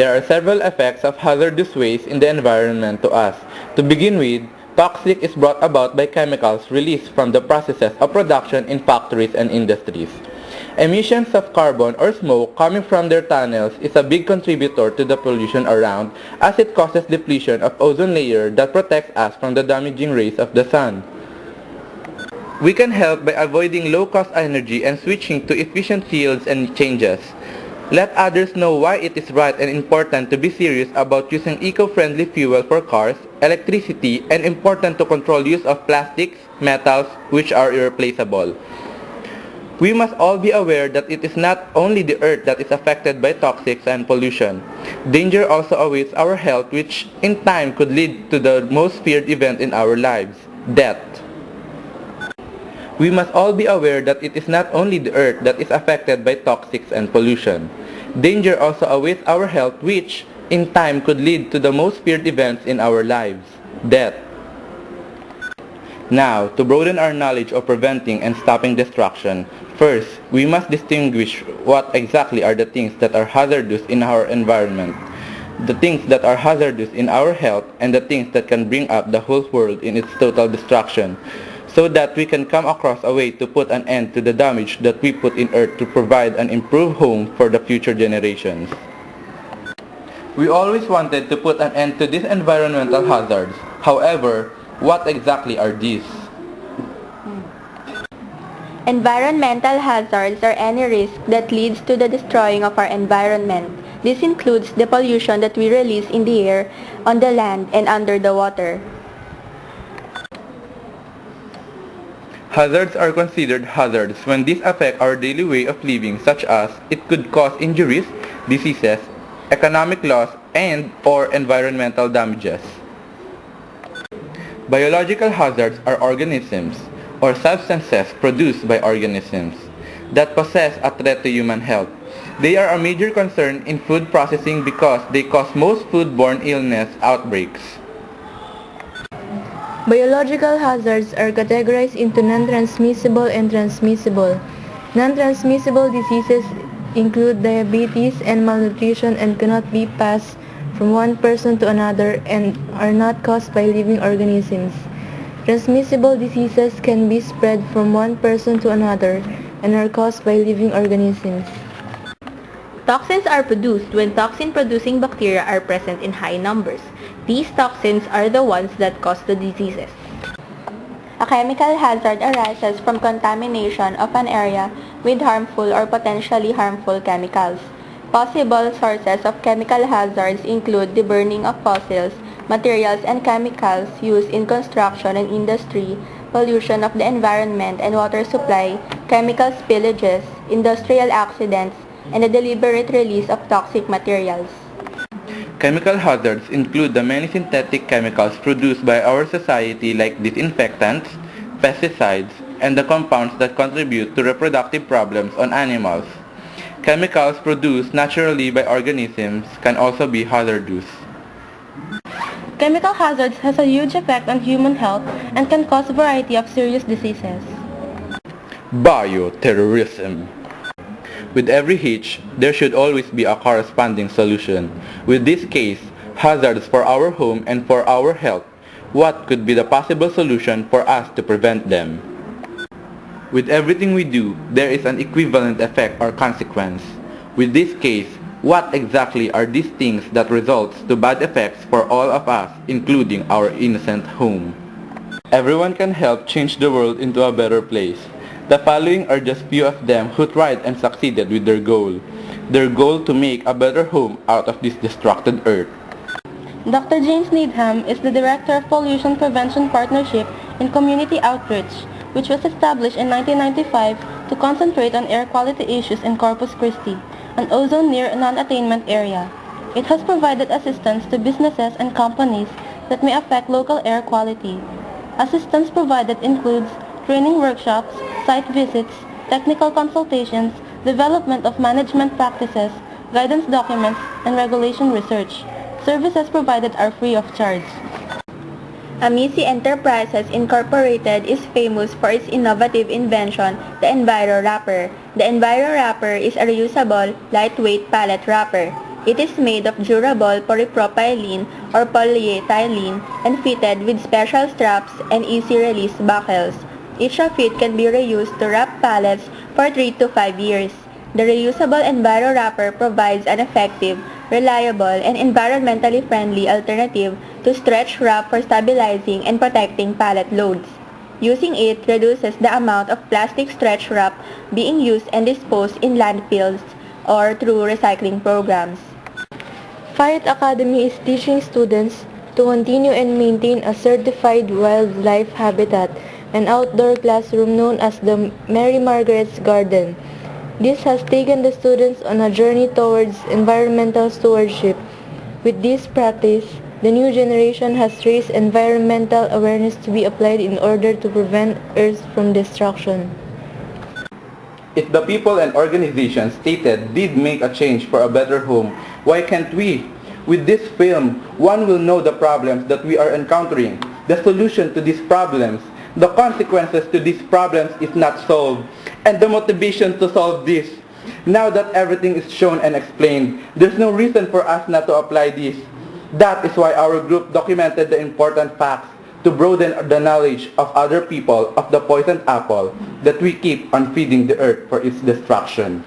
There are several effects of hazardous waste in the environment to us. To begin with, toxic is brought about by chemicals released from the processes of production in factories and industries. Emissions of carbon or smoke coming from their tunnels is a big contributor to the pollution around, as it causes depletion of ozone layer that protects us from the damaging rays of the sun. We can help by avoiding low-cost energy and switching to efficient fuels and changes. Let others know why it is right and important to be serious about using eco-friendly fuel for cars, electricity, and important to control use of plastics, metals, which are irreplaceable. We must all be aware that it is not only the earth that is affected by toxics and pollution. Danger also awaits our health, which in time could lead to the most feared event in our lives, death. We must all be aware that it is not only the earth that is affected by toxics and pollution. Danger also awaits our health, which in time could lead to the most feared events in our lives, death. Now, to broaden our knowledge of preventing and stopping destruction, first, we must distinguish what exactly are the things that are hazardous in our environment, the things that are hazardous in our health, and the things that can bring up the whole world in its total destruction, so that we can come across a way to put an end to the damage that we put in earth to provide an improved home for the future generations. We always wanted to put an end to these environmental hazards. However, what exactly are these? Environmental hazards are any risk that leads to the destroying of our environment. This includes the pollution that we release in the air, on the land, and under the water. Hazards are considered hazards when these affect our daily way of living, such as it could cause injuries, diseases, economic loss, and or environmental damages. Biological hazards are organisms or substances produced by organisms that possess a threat to human health. They are a major concern in food processing because they cause most foodborne illness outbreaks. Biological hazards are categorized into non-transmissible and transmissible. Non-transmissible diseases include diabetes and malnutrition and cannot be passed from one person to another and are not caused by living organisms. Transmissible diseases can be spread from one person to another and are caused by living organisms. Toxins are produced when toxin-producing bacteria are present in high numbers. These toxins are the ones that cause the diseases. A chemical hazard arises from contamination of an area with harmful or potentially harmful chemicals. Possible sources of chemical hazards include the burning of fossils, materials and chemicals used in construction and industry, pollution of the environment and water supply, chemical spillages, industrial accidents, and the deliberate release of toxic materials. Chemical hazards include the many synthetic chemicals produced by our society like disinfectants, pesticides, and the compounds that contribute to reproductive problems on animals. Chemicals produced naturally by organisms can also be hazardous. Chemical hazards has a huge effect on human health and can cause a variety of serious diseases. Bioterrorism. With every hitch, there should always be a corresponding solution. With this case, hazards for our home and for our health, what could be the possible solution for us to prevent them? With everything we do, there is an equivalent effect or consequence. With this case, what exactly are these things that results to bad effects for all of us, including our innocent home? Everyone can help change the world into a better place. The following are just few of them who tried and succeeded with their goal. Their goal to make a better home out of this destructed earth. Dr. James Needham is the Director of Pollution Prevention Partnership in Community Outreach, which was established in 1995 to concentrate on air quality issues in Corpus Christi, an ozone-near non-attainment area. It has provided assistance to businesses and companies that may affect local air quality. Assistance provided includes training workshops, site visits, technical consultations, development of management practices, guidance documents, and regulation research. Services provided are free of charge. Amici Enterprises Incorporated is famous for its innovative invention, the Enviro Wrapper. The Enviro Wrapper is a reusable, lightweight pallet wrapper. It is made of durable polypropylene or polyethylene and fitted with special straps and easy-release buckles. Each of it can be reused to wrap pallets for 3 to 5 years. The reusable Enviro Wrapper provides an effective, reliable, and environmentally friendly alternative to stretch wrap for stabilizing and protecting pallet loads. Using it reduces the amount of plastic stretch wrap being used and disposed in landfills or through recycling programs. Fiat Academy is teaching students to continue and maintain a certified wildlife habitat and outdoor classroom known as the Mary Margaret's Garden. This has taken the students on a journey towards environmental stewardship. With this practice, the new generation has raised environmental awareness to be applied in order to prevent Earth from destruction. If the people and organizations stated did make a change for a better home, why can't we? With this film, one will know the problems that we are encountering, the solution to these problems, the consequences to these problems if not solved, and the motivation to solve this. Now that everything is shown and explained, there's no reason for us not to apply this. That is why our group documented the important facts to broaden the knowledge of other people of the poisoned apple that we keep on feeding the earth for its destruction.